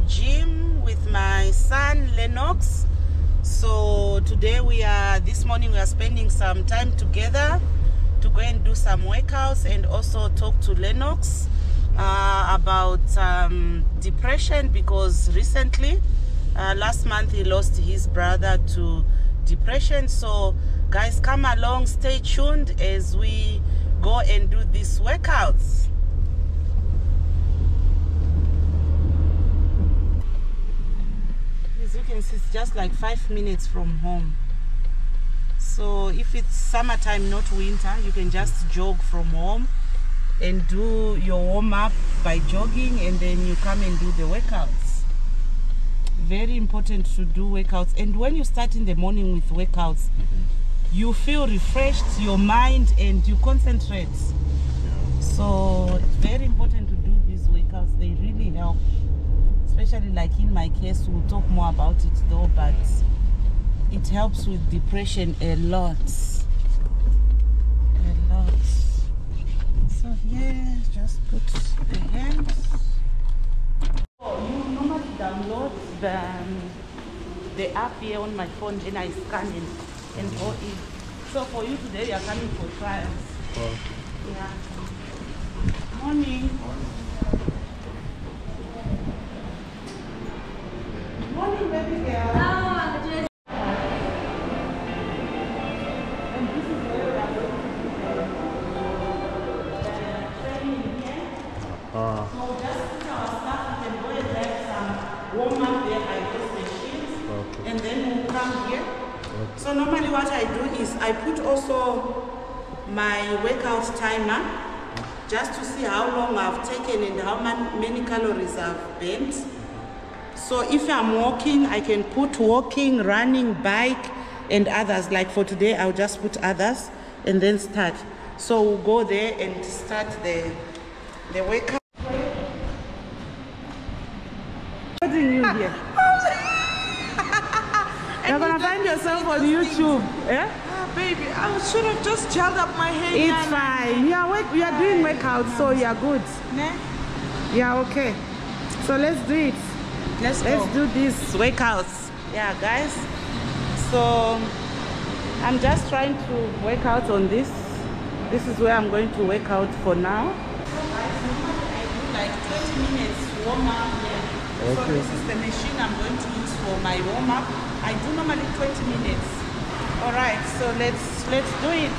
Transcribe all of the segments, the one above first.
gym with my son Lenox. So today this morning we are spending some time together to go and do some workouts and also talk to Lenox about depression, because recently last month he lost his brother to depression. So guys, come along, stay tuned as we go and do these workouts. As you can see, it's just like 5 minutes from home. So if it's summertime, not winter, you can just jog from home and do your warm-up by jogging, and then you come and do the workouts. Very important to do workouts. And when you start in the morning with workouts, you feel refreshed, your mind, and you concentrate. So it's very important to do these workouts. They really help, especially like in my case. We'll talk more about it though, but it helps with depression a lot. So here, just put the hands. You normally download the app here on my phone, then I scan it and go in. So for you today, you are coming for trials. Oh. Yeah. Morning. Morning, baby girl. And this is where we are going to do training here. So just put our stuff and go and have some warm up there by those machines. Okay. And then we'll come here. Okay. So normally what I do is I put also my workout timer, just to see how long I've taken and how many calories I've burnt. So if I'm walking, I can put walking, running, bike, and others. Like for today, I'll just put others and then start. So we'll go there and start the workout. What do you here? You're gonna find yourself on YouTube. Yeah? Baby, I should have just gelled up my hair. It's fine. You are doing workouts, so you are good. Yeah, okay. So let's do it. Let's do these workouts. Yeah, guys. So I'm just trying to work out on this. This is where I'm going to work out for now. I do like 20 minutes warm up here. Okay. So this is the machine I'm going to use for my warm up. I do normally 20 minutes. All right, so let's do it.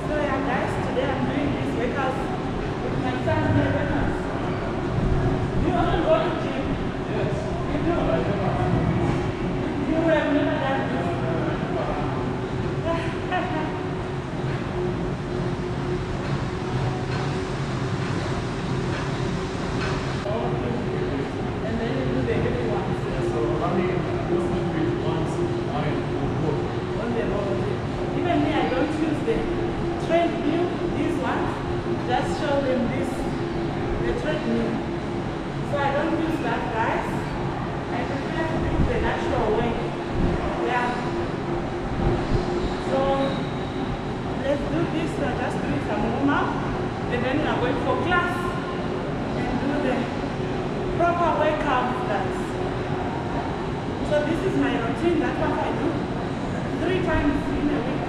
So yeah, guys, today I'm doing this workout with my son here. Do you want to go to the gym? Yes. You do? You have never done this. Just show them the treadmill. So I don't use that, guys. I prefer to do the natural way. Yeah. So let's do this. We're just doing some warm up, and then we're going for class and do the proper workout, guys. So this is my routine. That's what I do 3 times in a week.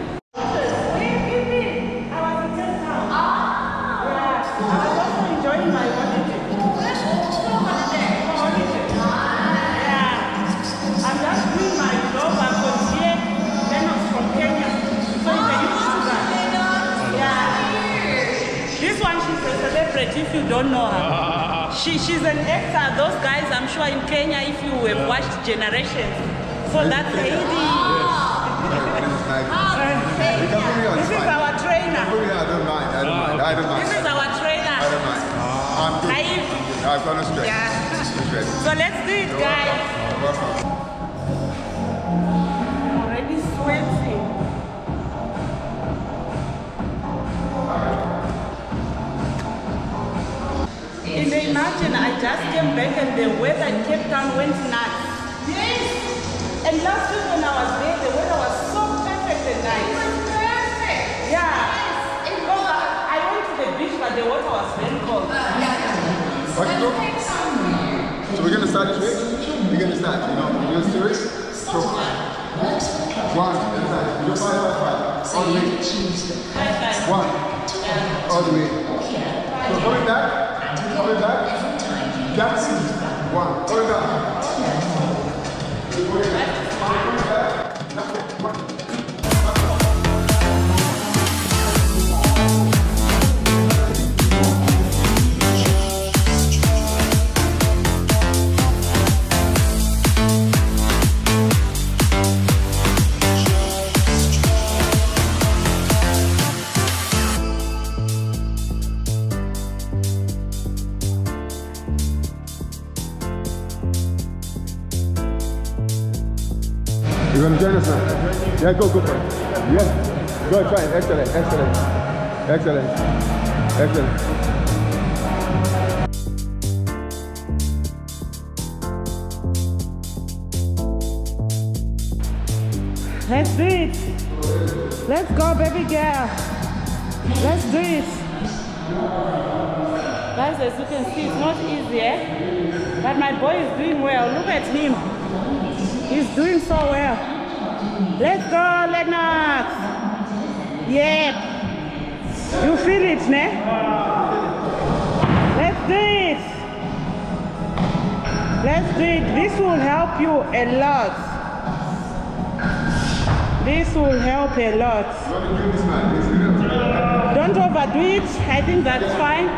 If you don't know her, she's an actor. Those guys, I'm sure in Kenya, if you have watched Generations, so that lady. This is our trainer. I don't mind. This is our trainer. I don't mind. I'm good. Naive. I've gone straight. Yeah. So let's do it, guys. Already sweating. And imagine I just came back and the weather in Cape Town went nuts. Yes! And last week when I was there, the weather was so perfect and nice. Yeah. I went to the beach, but the water was very cold. Okay, go. So we're gonna start this way. We're gonna start, you know, we're gonna do it. So 1, 2, 5, all the way. 1, all the way. So coming back, Jackson, 1, coming back. You want to join us now? Yeah, go for it. Yeah. Go, try it. Excellent. Let's do it. Let's go, baby girl. Let's do it. Guys, as you can see, it's not easy, eh? But my boy is doing well. Look at him. He's doing so well. Let's go, Lenox. Yeah. You feel it, ne? Let's do it. Let's do it. This will help you a lot. This will help a lot. Don't overdo it. I think that's fine.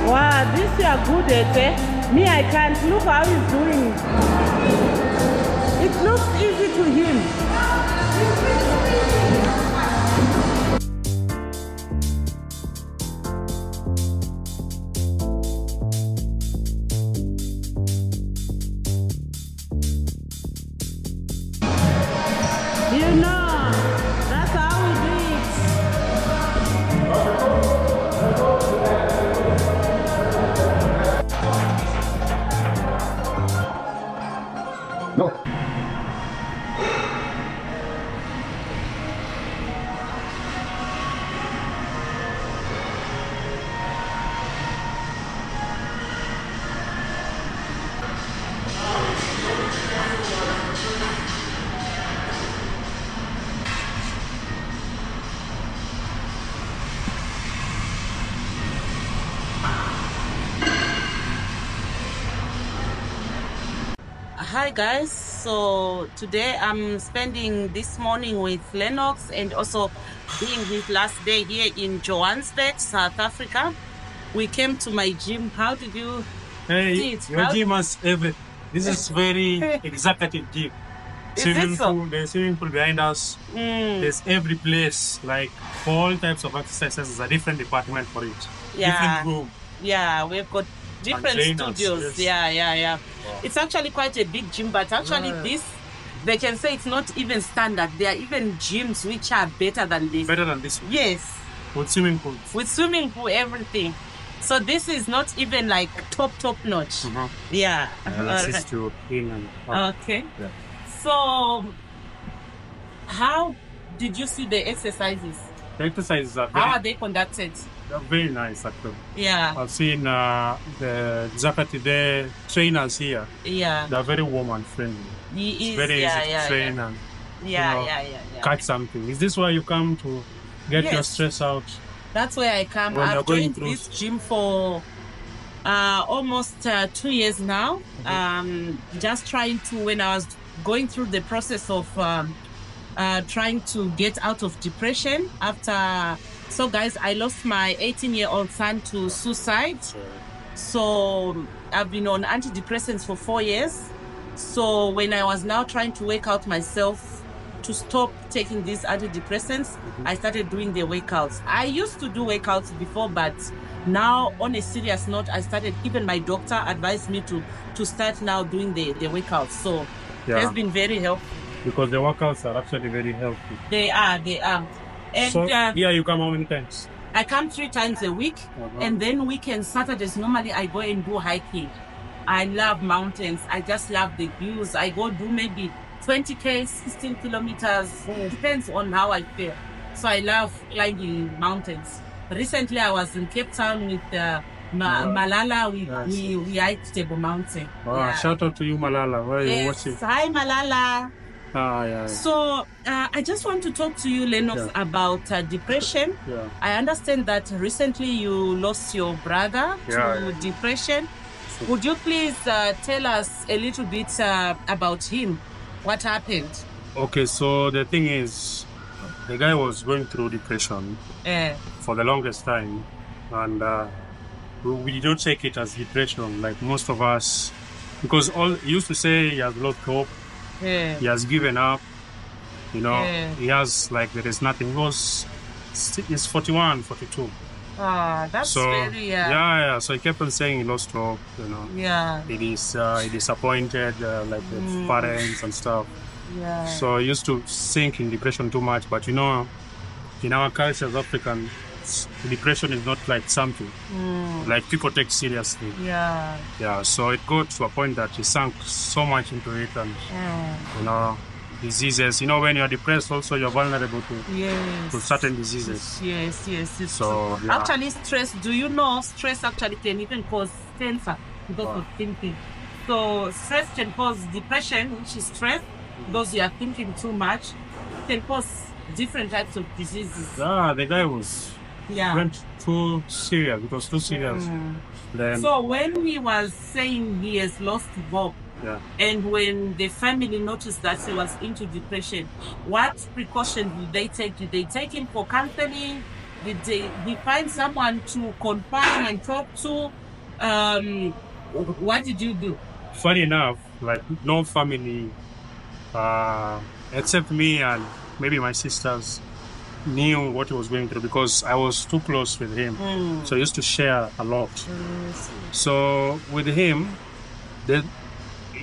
Wow, this you are good at, eh? Me, I can't. Look how he's doing. It looks easy to him. You know, that's how we do it. No. Hi guys, so today I'm spending this morning with Lenox and also being his last day here in Johannesburg, South Africa. We came to my gym. How did you see it? Your gym has everything. This is very executive gym. Swimming pool, there's swimming pool behind us. There's every place, like for all types of exercises, there's a different department for it. Different room. Yeah, we've got different studios. Yes. Yeah. Wow. It's actually quite a big gym, but actually this, they can say it's not even standard. There are even gyms which are better than this. Better than this one? Yes. With swimming pool. With swimming pool, everything. So this is not even like top notch. Yeah. Access to in and out. Okay. Yeah. So, how did you see the exercises? The exercises are how are they conducted? They're very nice, actually. Yeah. I've seen the the trainers here. Yeah. They're very warm and friendly. It's very easy to train and catch something. Is this where you come to get your stress out? That's where I come. I've joined this gym for almost 2 years now. Just trying to, when I was going through the process of trying to get out of depression after. So guys, I lost my 18-year-old son to suicide. So I've been on antidepressants for 4 years. So when I was now trying to work out myself to stop taking these antidepressants, I started doing the workouts. I used to do workouts before, but now on a serious note, I started, even my doctor advised me to start now doing the workouts. So it's been very helpful. Because the workouts are actually very helpful. They are. And so here you come how many times? I come 3 times a week, and then weekends, Saturdays, normally I go and do hiking. I love mountains. I just love the views. I go do maybe 20K, 16 kilometers. Depends on how I feel. So I love climbing mountains. Recently, I was in Cape Town with Malala. We hiked Table Mountain. Wow, shout out to you, Malala. Where are you watching? Hi, Malala. Yeah. So I just want to talk to you, Lenox, about depression. I understand that recently you lost your brother to depression. Would you please tell us a little bit about him? What happened? Okay, so the thing is, the guy was going through depression for the longest time, and we don't take it as depression like most of us, because he used to say he has lost hope. He has given up, he has like there is nothing. He's 41, 42. That's so, very so he kept on saying he lost hope, he disappointed like his parents and stuff. So he used to sink in depression too much, but in our culture as Africans, depression is not like something like people take seriously. So it got to a point that he sank so much into it, and diseases. When you're depressed, also you're vulnerable to certain diseases. Yes. So actually, stress. Do you know stress actually can even cause cancer because of thinking? So stress can cause depression, which is stress, because you are thinking too much. It can cause different types of diseases. The guy went too serious. It was too serious. Then, so when he was saying he has lost hope, and when the family noticed that he was into depression, what precautions did they take? Did they take him for counseling? Did he find someone to confide and talk to? What did you do? Funny enough, like no family, except me and maybe my sisters, knew what he was going through, because I was too close with him. So I used to share a lot. So with him, it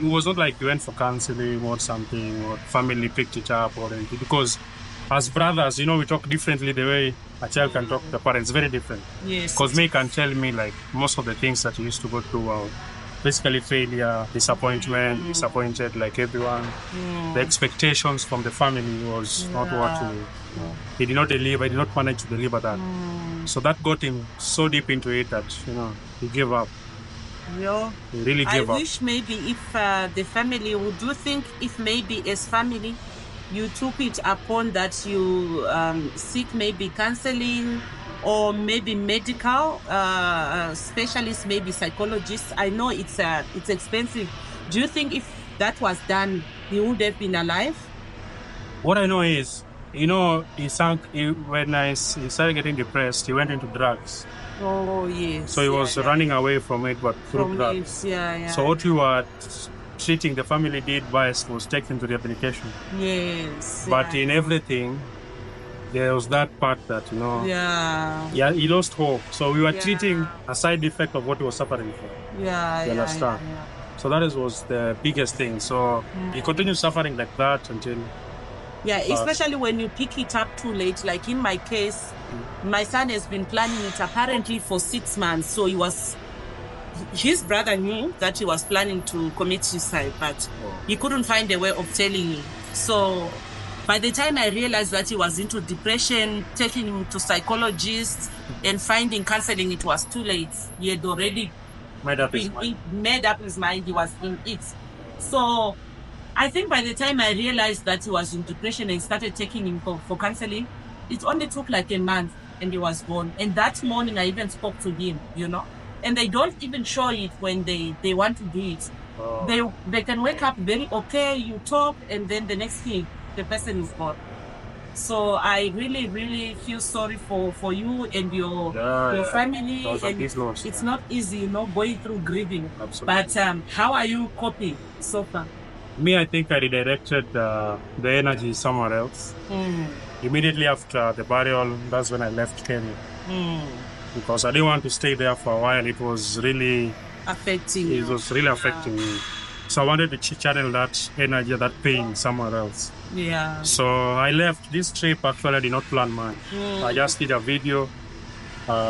was not like we went for counseling or something, or family picked it up or anything, because as brothers, we talk differently. The way a child can talk to the parents, very different. Because me can tell me like most of the things that he used to go through were basically failure, disappointment, disappointed like everyone. The expectations from the family was not what he did not deliver. He did not manage to deliver that. So that got him so deep into it that he gave up. He really gave up. I wish maybe if the family, would you think if maybe as family you took it upon that you seek maybe counseling or maybe medical specialists, maybe psychologists? I know it's expensive. Do you think if that was done, he would have been alive? What I know is, he started getting depressed. He went into drugs. Oh yes. So he was running away from it, but through drugs. So what we were treating, the family did best, was taken to rehabilitation. But in everything, there was that part that he lost hope. So we were treating a side effect of what he was suffering from. You understand? So that was the biggest thing. So he continued suffering like that until. Especially when you pick it up too late. Like in my case, my son has been planning it apparently for 6 months. So his brother knew that he was planning to commit suicide, but he couldn't find a way of telling me. So by the time I realized that he was into depression, taking him to psychologists and finding counseling, it was too late. He had already made up his mind. He was in it. So I think by the time I realized that he was in depression and started taking him for counseling, it only took like a month and he was gone. And that morning I even spoke to him, and they don't even show it when they want to do it. They can wake up very okay, you talk, and then the next thing, the person is gone. So I really, really feel sorry for you and your family. And it's not easy, going through grieving. Absolutely. But how are you coping so far? Me, I think I redirected the energy somewhere else. Immediately after the burial, that's when I left Kenya. because I didn't want to stay there for a while. It was really affecting It you. was really affecting me. So I wanted to channel that energy, that pain somewhere else. Yeah. So I left this trip. Actually, I did not plan much. I just did a video,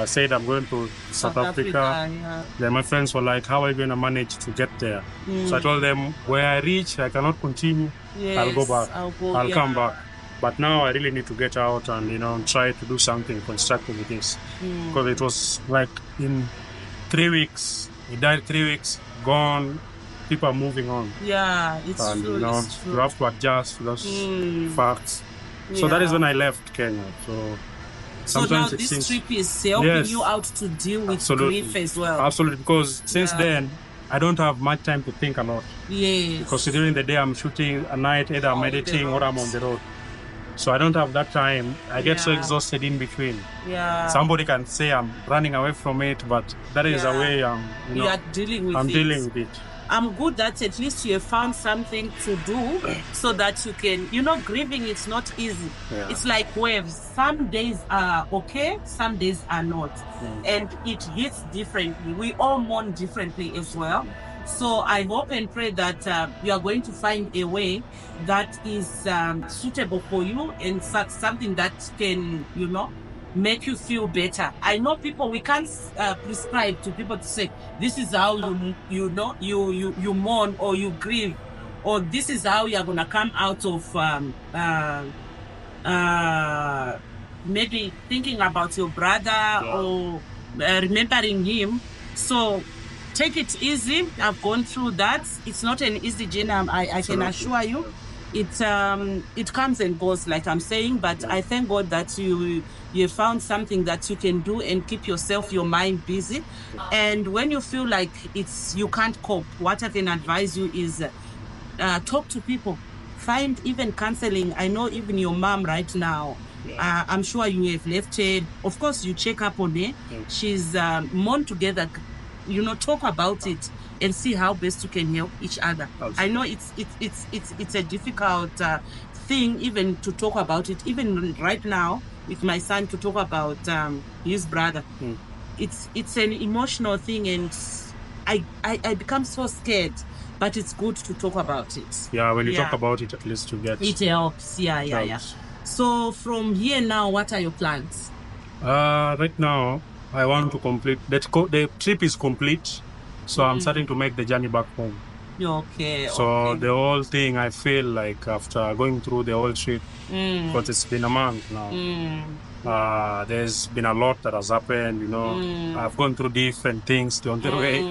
said I'm going to South Africa. Yeah. Then my friends were like, how are you going to manage to get there? So I told them, where I reach, I cannot continue. Yes, I'll go back. I'll yeah. come back. But now I really need to get out and, you know, try to do something constructive with this. Because it was like in 3 weeks, he died 3 weeks, gone, people are moving on. Yeah, it's And, true. you know, It's true. you have to adjust those facts. So that is when I left Kenya. So So now sometimes it this seems, trip is helping Yes. you out to deal with Absolutely. grief as well. Absolutely, because since then, I don't have much time to think a lot. Yes. Because during the day I'm shooting, at night either I'm On the editing or I'm road. on the road. So I don't have that time. I get so Yeah. exhausted in between. Yeah. Somebody can say I'm running away from it, but that is a Yeah. way You are dealing with I'm it. dealing with it. I'm good that at least you have found something to do so that you can, you know, grieving it's not easy. Yeah. It's like waves. Some days are okay, some days are not. And it hits differently. We all mourn differently as well. So I hope and pray that you are going to find a way that is suitable for you and something that can, you know, make you feel better. I know people, we can't prescribe to people to say, this is how you mourn or you grieve, or this is how you are going to come out of maybe thinking about your brother or remembering him. So take it easy. I've gone through that. It's not an easy journey. I can assure you. It comes and goes, like I'm saying, but I thank God that you found something that you can do and keep your mind busy. And when you feel like you can't cope, what I can advise you is talk to people, find even counseling. I know even your mom right now, I'm sure you have left her. Of course, you check up on her. She's mourn together. You know, talk about it and see how best you can help each other. Absolutely. I know it's a difficult thing even to talk about it. Even right now with my son to talk about his brother, it's an emotional thing, and I become so scared. But it's good to talk about it. Yeah, when you talk about it, at least you get It helps. Yeah. So from here now, what are your plans? Right now, I want to complete the trip is complete, so I'm starting to make the journey back home. Okay. So the whole thing, I feel like after going through the whole trip, because it's been a month now, there's been a lot that has happened. You know, I've gone through different things on the way,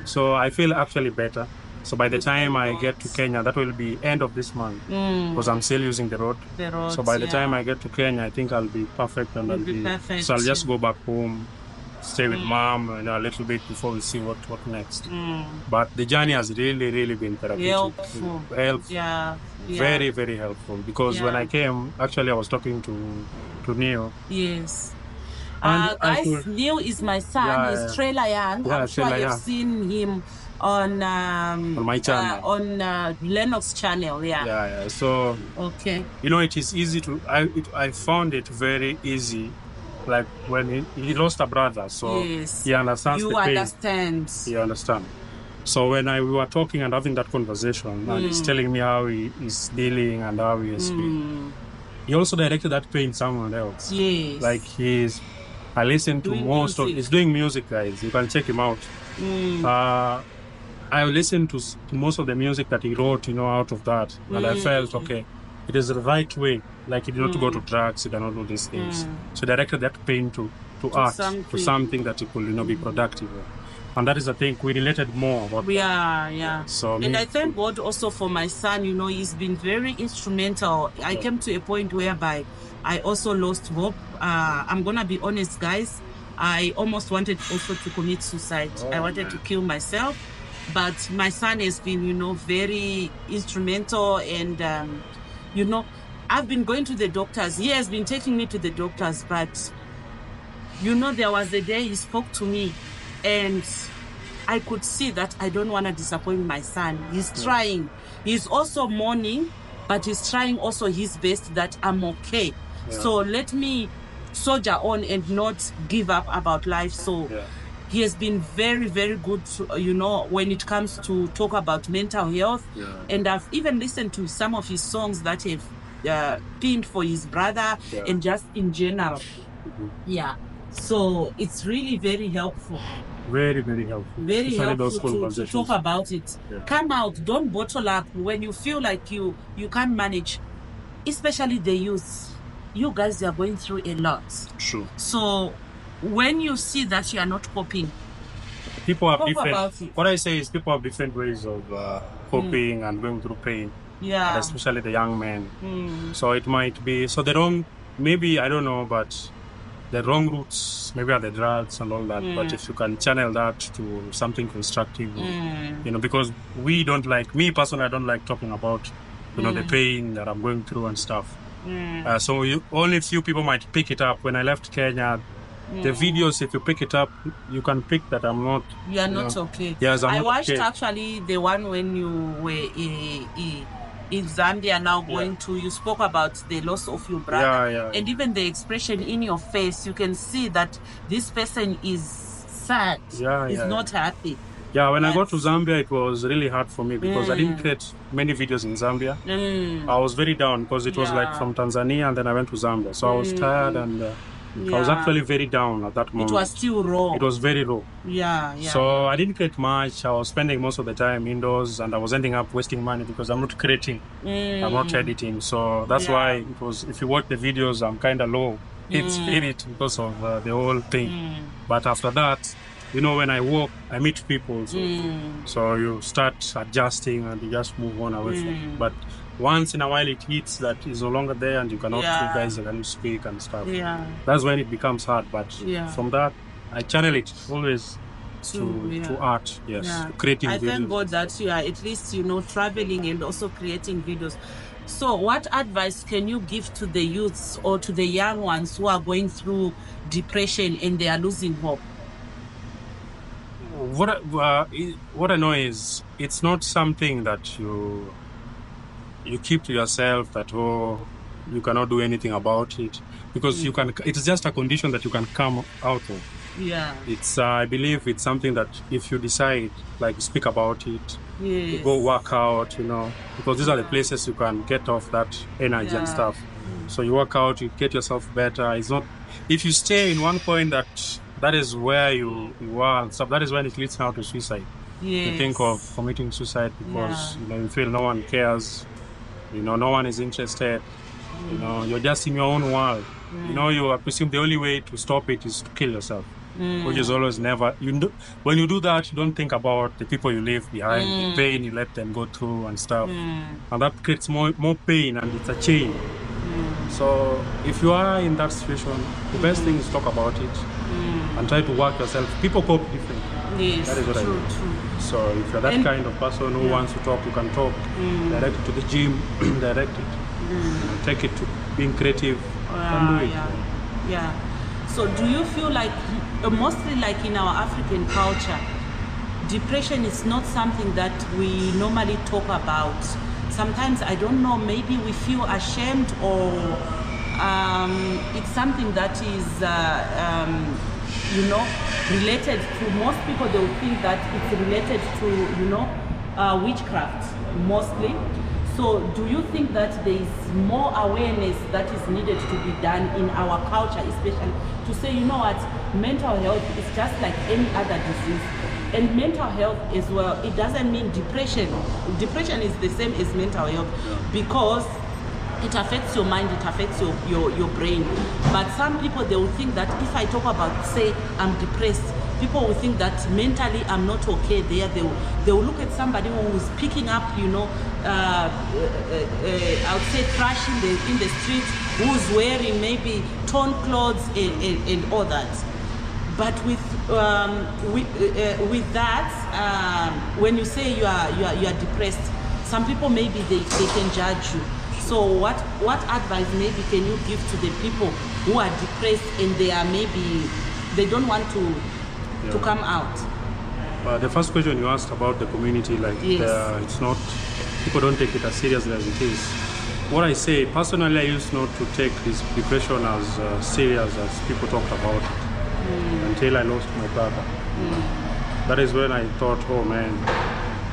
so I feel actually better. So by the time I get to Kenya, that will be end of this month, because I'm still using the road. So by the time I get to Kenya, I think I'll be perfect, and so I'll just go back home, stay with mom, and a little bit before we see what next. But the journey has really been therapeutic. Helpful. Yeah. Very, very helpful, because when I came, actually I was talking to Neil. Yes. And Guys, Neil is my son. He's Trailer Young. I'm sure Trailer you've Young. seen him on my channel, on Lenox channel. Yeah. So okay, you know, it is easy to. I found it very easy. Like when he lost a brother, so he understands the pain. He understands. So when we were talking and having that conversation, and he's telling me how he is dealing and how he is feeling, he also directed that pain somewhere else. Yes. Like I listen to he's doing music, guys. You can check him out. I listened to most of the music that he wrote, you know, out of that, and I felt okay. It is the right way. Like he did not go to drugs, he did not do these things. So directed that pain to art, to something that he could, you know, be productive with. And that is the thing, we related more about yeah. So and I thank God also for my son, you know, he's been very instrumental. I came to a point whereby I also lost hope. I'm gonna be honest, guys. I almost wanted also to commit suicide. I wanted to kill myself. But my son has been, you know, very instrumental, and you know, I've been going to the doctors. He has been taking me to the doctors, but you know, there was a day he spoke to me, and I could see that I don't want to disappoint my son. He's trying. He's also mourning, but he's trying also his best that I'm okay. So let me soldier on and not give up about life. So he has been very, very good, you know, when it comes to talk about mental health. And I've even listened to some of his songs that have pinned for his brother and just in general. So it's really very helpful. Very, very helpful. Very Especially those helpful to talk about it. Come out, don't bottle up when you feel like you can't manage, especially the youth. You guys are going through a lot. True. So when you see that you are not coping, people have different. What I say is people have different ways of coping and going through pain. Yeah. And especially the young men. So it might be they don't. Maybe I don't know, but the wrong routes maybe are the drugs and all that. But if you can channel that to something constructive, you know, because we don't like. Me personally, I don't like talking about the pain that I'm going through and stuff. So only few people might pick it up. When I left Kenya, the videos, if you pick it up, you can pick that I'm not. You are not okay. Yes, I watched actually the one when you were in Zambia now going to, you spoke about the loss of your brother. And even the expression in your face, you can see that this person is sad, is not happy. Yeah, when I got to Zambia, it was really hard for me because I didn't create many videos in Zambia. I was very down because it was like from Tanzania and then I went to Zambia. So I was tired and I was actually very down at that moment. It was still raw. It was very raw. Yeah. So I didn't create much. I was spending most of the time indoors and I was ending up wasting money because I'm not creating. I'm not editing. So that's why it was, if you watch the videos, I'm kind of low in spirit because of the whole thing. But after that, you know, when I walk, I meet people. So you start adjusting and you just move on away from it. But once in a while it hits that is no longer there and you cannot, you guys can speak and stuff. That's when it becomes hard. But from that, I channel it always to art, to creating videos. I thank God that you are at least, you know, traveling and also creating videos. So what advice can you give to the youths or to the young ones who are going through depression and they are losing hope? What I know is it's not something that you keep to yourself, that you cannot do anything about it, because you can. It's just a condition that you can come out of. It's I believe it's something that if you decide, like, speak about it, you go work out, you know, because these are the places you can get off that energy and stuff. So you work out, you get yourself better. It's not if you stay in one point that is where you are and stuff. That is when it leads now to suicide. You think of committing suicide because you know, you feel no one cares, you know, no one is interested, you know, you're just in your own world. You know, you presume the only way to stop it is to kill yourself, which is always never. When you do that, you don't think about the people you leave behind, the pain you let them go through and stuff, and that creates more pain, and it's a chain. So if you are in that situation, the best thing is talk about it and try to work yourself. People cope differently. That is what I mean. So if you're that kind of person who wants to talk, you can talk. Direct it to the gym, direct it. Take it to being creative. Do it. So do you feel like, mostly like in our African culture, depression is not something that we normally talk about? Sometimes, I don't know, maybe we feel ashamed, or it's something that is, you know, related to, most people, they will think that it's related to, you know, witchcraft, mostly. So do you think that there is more awareness that is needed to be done in our culture, especially to say, you know what, mental health is just like any other disease? And mental health as well, it doesn't mean depression. Depression is the same as mental health because it affects your mind, it affects your brain. But some people, they will think that if I talk about, say, I'm depressed, people will think that mentally I'm not okay there. They will look at somebody who is picking up, you know, I would say trash in the street, who's wearing maybe torn clothes and all that. But with that, when you say you are depressed, some people maybe they can judge you. So what advice maybe can you give to the people who are depressed and they don't want to come out? The first question you asked about the community, like it's not, people don't take it as seriously as it is. what I say, personally, I used not to take this depression as serious as people talked about it until I lost my brother. That is when I thought, oh man,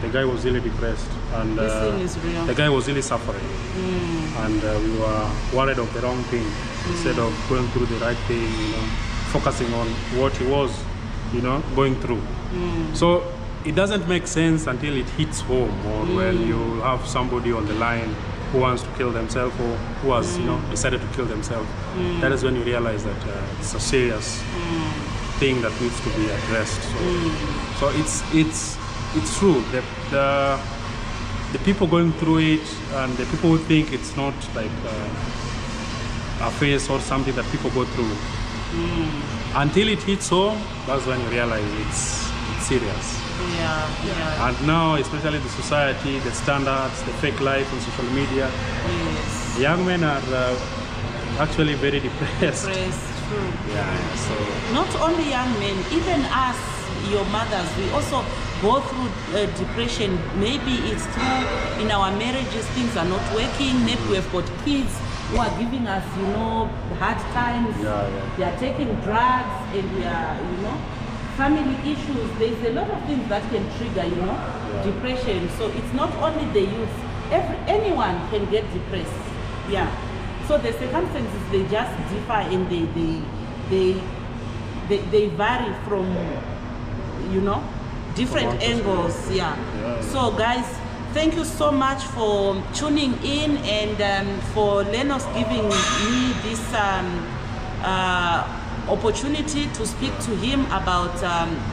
the guy was really depressed, and This thing is real. the guy was really suffering, and we were worried of the wrong thing instead of going through the right thing, you know, focusing on what he was, you know, going through. So it doesn't make sense until it hits home, or when you have somebody on the line who wants to kill themselves, or who has, you know, decided to kill themselves. That is when you realize that it's a serious thing that needs to be addressed. So it's true. The people going through it, and the people who think it's not like a phase or something that people go through, until it hits home, that's when you realize it's serious. Yeah. And now, especially the society, the standards, the fake life on social media, Yes. young men are actually very depressed. True. Yeah, so Not only young men, even us, your mothers, we also go through depression. Maybe it's through in our marriages, things are not working. Maybe we've got kids who are giving us, you know, hard times. They are taking drugs, and we are, you know, family issues. There's a lot of things that can trigger, you know, depression. So it's not only the youth. Anyone can get depressed. Yeah. So the circumstances, they just differ, and they vary from, you know, different angles. Yeah. So guys, thank you so much for tuning in, and for Lenox giving me this opportunity to speak to him about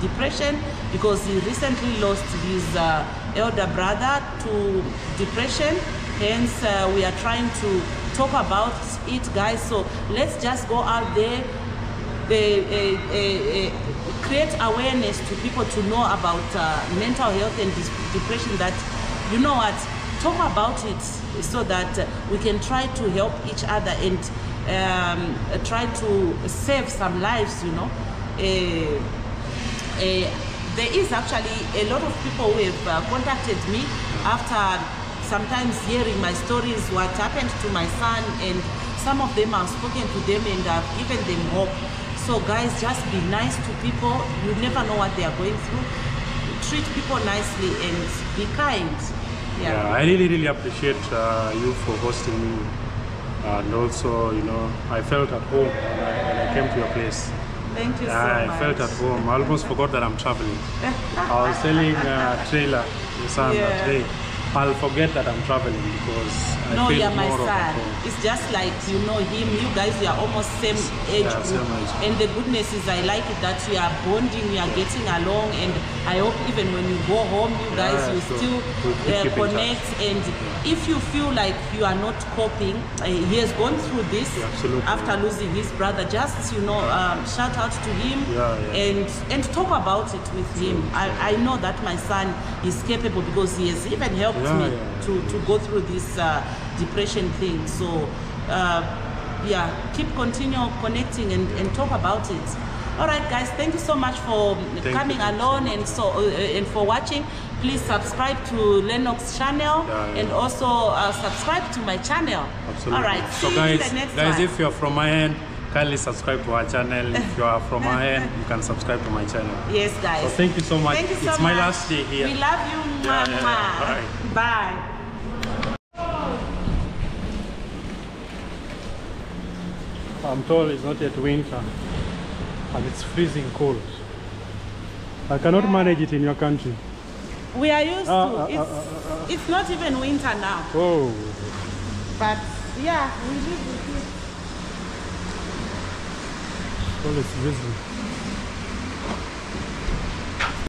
depression, because he recently lost his elder brother to depression. Hence we are trying to talk about it, guys. So let's just go out there, create awareness to people to know about mental health and depression, that, you know what, talk about it, so that we can try to help each other and try to save some lives, you know. There is actually a lot of people who have contacted me after sometimes hearing my stories, what happened to my son, and some of them I've spoken to them and I've given them hope. So guys, just be nice to people. You never know what they are going through. Treat people nicely and be kind. Yeah, I really appreciate you for hosting me, and also, you know, I felt at home when I came to your place. Thank you so much. I felt at home. I almost forgot that I'm traveling. I was telling Trailer, your son, that hey, I'll forget that I'm traveling, because I feel you're my more son. of home. It's just like, you know him, you guys, you are almost same age group. Same age. And the goodness is, I like it that we are bonding, we are getting along, and I hope even when you go home, you guys will still keep in connect. And if you feel like you are not coping, he has gone through this after losing his brother, just, you know, shout out to him and talk about it with him. I know that my son is capable, because he has even helped me to go through this depression thing. So continue connecting and talk about it. All right, guys, thank you so much for coming along, and and for watching. Please subscribe to Lenox channel, and also subscribe to my channel. Absolutely. All right, so see guys, you in the next one. if you're from my end, kindly subscribe to our channel. If you are from my end, you can subscribe to my channel. Yes, guys. So thank you so much. Thank you so it's much. my last day here. We love you. All right. Bye. I'm told it's not yet winter, and it's freezing cold. I cannot manage it in your country. We are used to it's not even winter now. Oh. But yeah, we live with it. Well, it's busy.